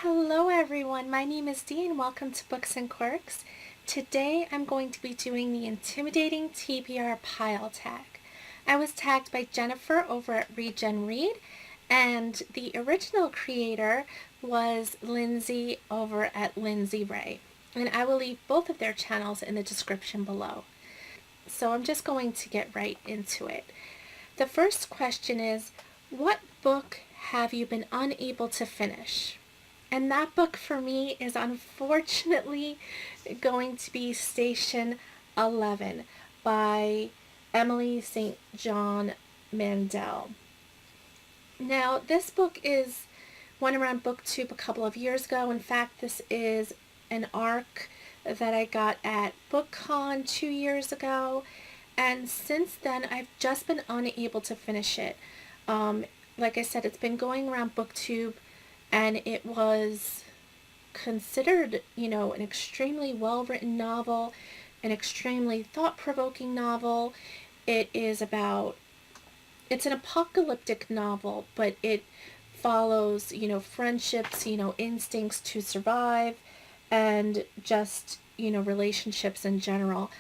Hello everyone, my name is Dee and welcome to Books and Quirks. Today I'm going to be doing the Intimidating TBR Pile Tag. I was tagged by Jennifer over at Regen Read, and the original creator was Lindsay over at Lindsay Ray. And I will leave both of their channels in the description below. So I'm just going to get right into it. The first question is, what book have you been unable to finish? And that book for me is unfortunately going to be Station 11 by Emily St. John Mandel. Now, this book went around BookTube a couple of years ago. In fact, this is an arc that I got at BookCon 2 years ago. And since then, I've just been unable to finish it. Like I said, it's been going around BookTube, and it was considered, an extremely well-written novel, an extremely thought-provoking novel. It's an apocalyptic novel, but it follows, friendships, instincts to survive, and just, relationships in general.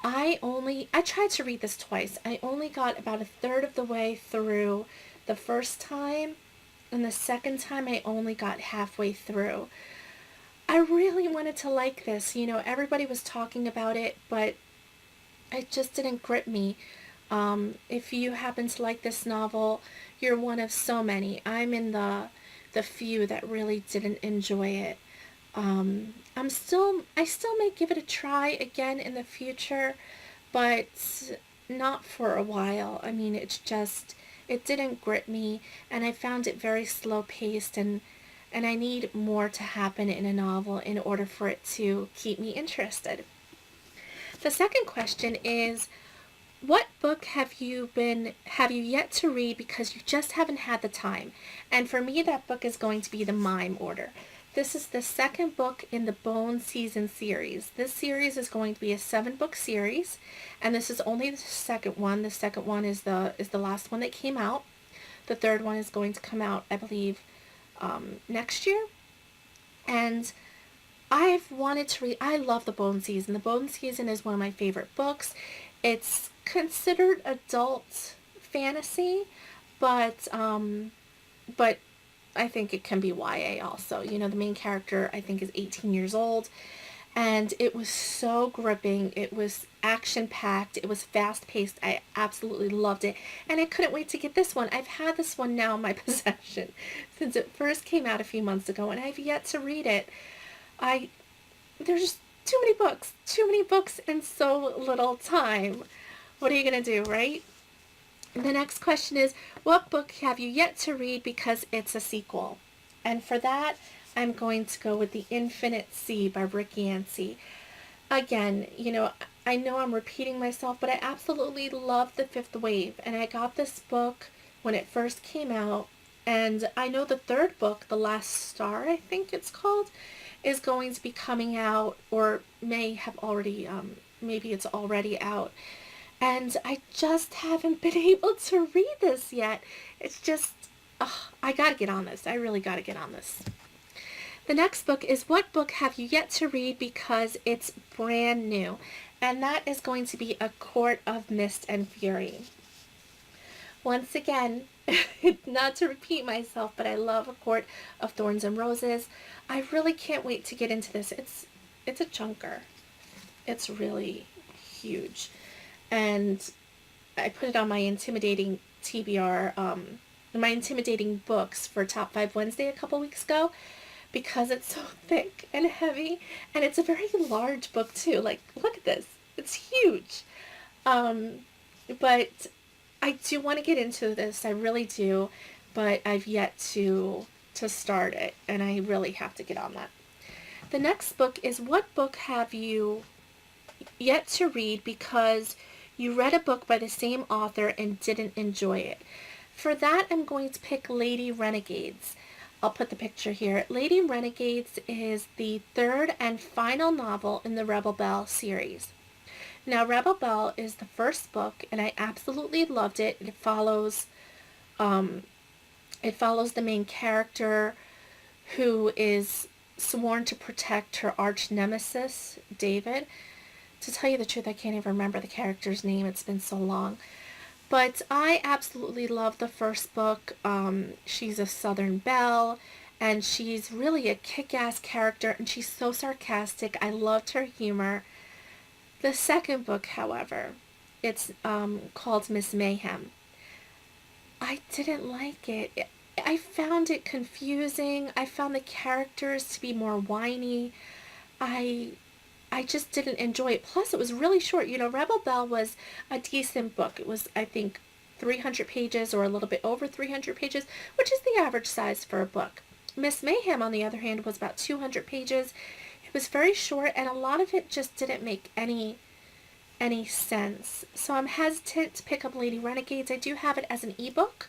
I tried to read this twice. I only got about a third of the way through the first time, and the second time I only got halfway through. I really wanted to like this. Everybody was talking about it, but it just didn't grip me. If you happen to like this novel, you're one of so many. I'm in the few that really didn't enjoy it. I still may give it a try again in the future, but not for a while. I mean, it didn't grip me, and I found it very slow paced, and I need more to happen in a novel in order for it to keep me interested. The second question is, what book have you yet to read because you just haven't had the time? And for me, that book is going to be The Mime Order. This is the second book in the Bone Season series. This series is going to be a 7-book series, and this is only the second one. The second one is the last one that came out. The third one is going to come out, I believe, next year. And I've wanted to read. I love the Bone Season. The Bone Season is one of my favorite books. It's considered adult fantasy, but I think it can be YA also. The main character, I think, is 18 years old. And it was so gripping. It was action-packed. It was fast-paced. I absolutely loved it. And I couldn't wait to get this one. I've had this one now in my possession since it first came out a few months ago, and I've yet to read it. There's just too many books and so little time. What are you going to do, right? The next question is, what book have you yet to read because it's a sequel? And for that, I'm going to go with The Infinite Sea by Rick Yancey. Again, I know I'm repeating myself, but I absolutely love The Fifth Wave, and I got this book when it first came out, and I know the third book, The Last Star, I think it's called, is going to be coming out, or may have already, maybe it's already out. And I just haven't been able to read this yet. It's just, I gotta get on this. I really gotta get on this. The next book is, what book have you yet to read because it's brand new? And that is going to be A Court of Mist and Fury. Once again, not to repeat myself, but I love A Court of Thorns and Roses. I really can't wait to get into this. It's a chunker. It's really huge. And I put it on my Intimidating TBR, my Intimidating Books for Top 5 Wednesday a couple weeks ago, because it's so thick and heavy, and it's a very large book too. Like, look at this. It's huge. But I do want to get into this. I really do, but I've yet to start it, and I really have to get on that. The next book is, what book have you yet to read because you read a book by the same author and didn't enjoy it? For that, I'm going to pick Lady Renegades. I'll put the picture here. Lady Renegades is the third and final novel in the Rebel Belle series. Now, Rebel Belle is the first book, and I absolutely loved it. It follows the main character who is sworn to protect her arch nemesis, David. To tell you the truth, I can't even remember the character's name. It's been so long. But I absolutely love the first book. She's a Southern belle, and she's really a kick-ass character, and she's so sarcastic. I loved her humor. The second book, however, it's called Miss Mayhem. I didn't like it. I found it confusing. I found the characters to be more whiny. I I just didn't enjoy it. Plus, it was really short. You know, Rebel Belle was a decent book. It was, I think, 300 pages or a little bit over 300 pages, which is the average size for a book. Miss Mayhem, on the other hand, was about 200 pages. It was very short, and a lot of it just didn't make any sense. So I'm hesitant to pick up Lady Renegades. I do have it as an ebook,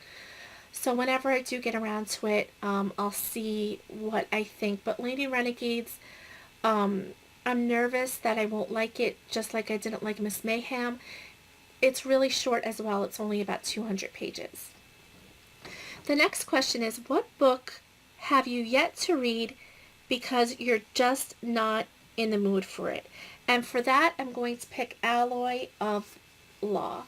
so whenever I do get around to it, I'll see what I think. But Lady Renegades, I'm nervous that I won't like it, just like I didn't like Miss Mayhem. It's really short as well. It's only about 200 pages. The next question is, what book have you yet to read because you're just not in the mood for it? And for that, I'm going to pick Alloy of Law.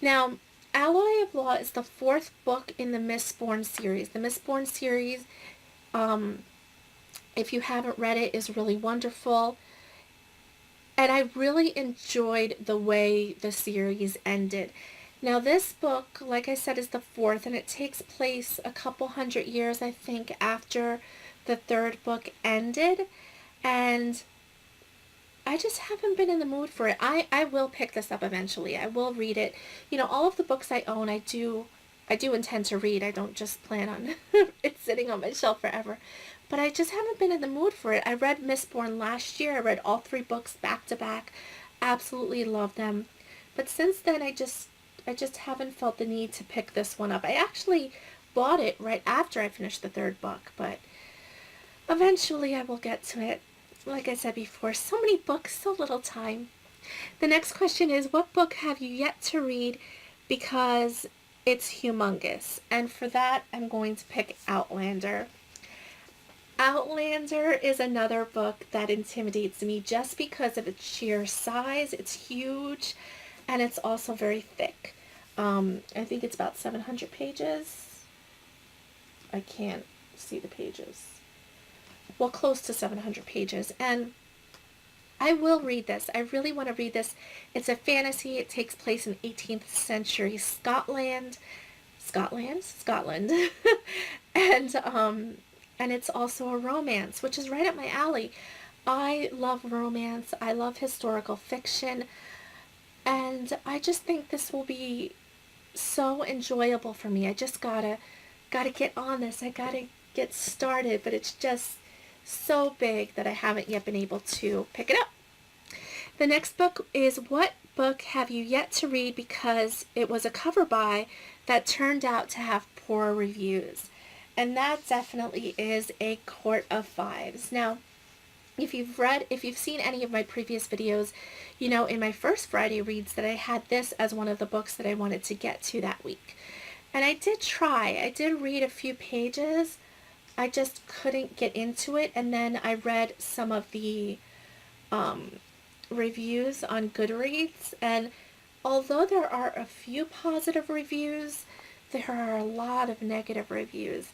Now, Alloy of Law is the fourth book in the Mistborn series. The Mistborn series, if you haven't read it, is really wonderful. And I really enjoyed the way the series ended. Now, this book, like I said, is the fourth, and it takes place a couple hundred years, I think, after the third book ended. And I just haven't been in the mood for it. I will pick this up eventually. I will read it. You know, all of the books I own, I do intend to read. I don't just plan on it sitting on my shelf forever. But I just haven't been in the mood for it. I read Mistborn last year. I read all three books back to back. Absolutely love them. But since then, I just haven't felt the need to pick this one up. I actually bought it right after I finished the third book, but eventually I will get to it. Like I said before, so many books, so little time. The next question is, what book have you yet to read because it's humongous? And for that, I'm going to pick Outlander. Outlander is another book that intimidates me just because of its sheer size. It's huge, and it's also very thick. I think it's about 700 pages. I can't see the pages. Well, close to 700 pages. And I will read this. I really want to read this. It's a fantasy. It takes place in 18th century Scotland. And it's also a romance, which is right up my alley. I love romance. I love historical fiction. And I just think this will be so enjoyable for me. I just gotta get on this. I gotta get started, but it's just so big that I haven't yet been able to pick it up. The next book is, what book have you yet to read because it was a cover buy that turned out to have poor reviews? And that definitely is A Court of Fives. Now, if you've seen any of my previous videos, you know in my first Friday reads that I had this as one of the books that I wanted to get to that week. And I did try. I did read a few pages. I just couldn't get into it. And then I read some of the reviews on Goodreads. And although there are a few positive reviews, there are a lot of negative reviews.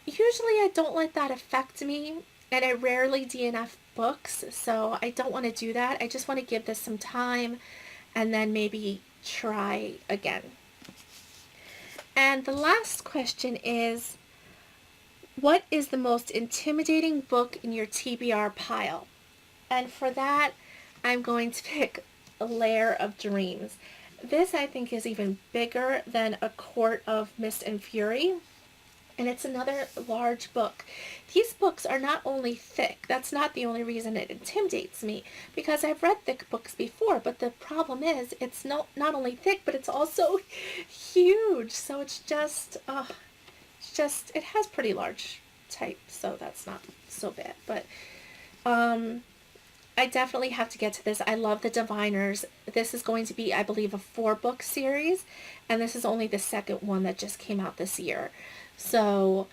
Usually I don't let that affect me, and I rarely DNF books, so I don't want to do that. I just want to give this some time and then maybe try again. And the last question is, what is the most intimidating book in your TBR pile? And for that, I'm going to pick A Lair of Dreams. This, I think, is even bigger than A Court of Mist and Fury, and it's another large book. These books are not only thick, that's not the only reason it intimidates me, because I've read thick books before, but the problem is it's not only thick, but it's also huge, so it has pretty large type, so that's not so bad, but I definitely have to get to this. I love The Diviners. This is going to be, I believe, a 4-book series, and this is only the second one that just came out this year. So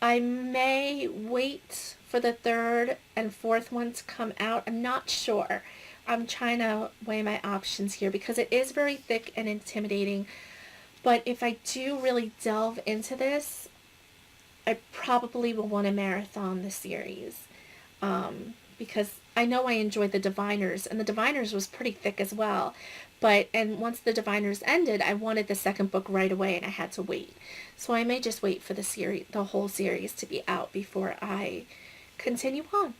I may wait for the third and fourth one to come out. I'm not sure. I'm trying to weigh my options here because it is very thick and intimidating. But if I do really delve into this, I probably will want to marathon the series. Because I know I enjoyed the Diviners, and the Diviners was pretty thick as well. And once the Diviners ended, I wanted the second book right away, and I had to wait. So I may just wait for the whole series to be out before I continue on.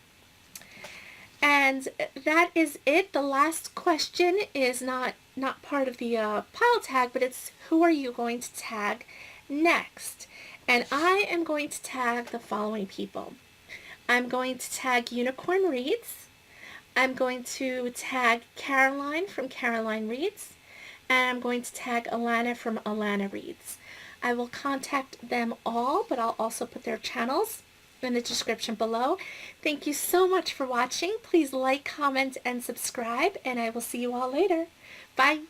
And that is it. The last question is not part of the pile tag, but it's who are you going to tag next? And I am going to tag the following people. I'm going to tag Unicorn Reads. I'm going to tag Caroline from Caroline Reads. And I'm going to tag Alana from Alana Reads. I will contact them all, but I'll also put their channels in the description below. Thank you so much for watching. Please like, comment, and subscribe, and I will see you all later. Bye!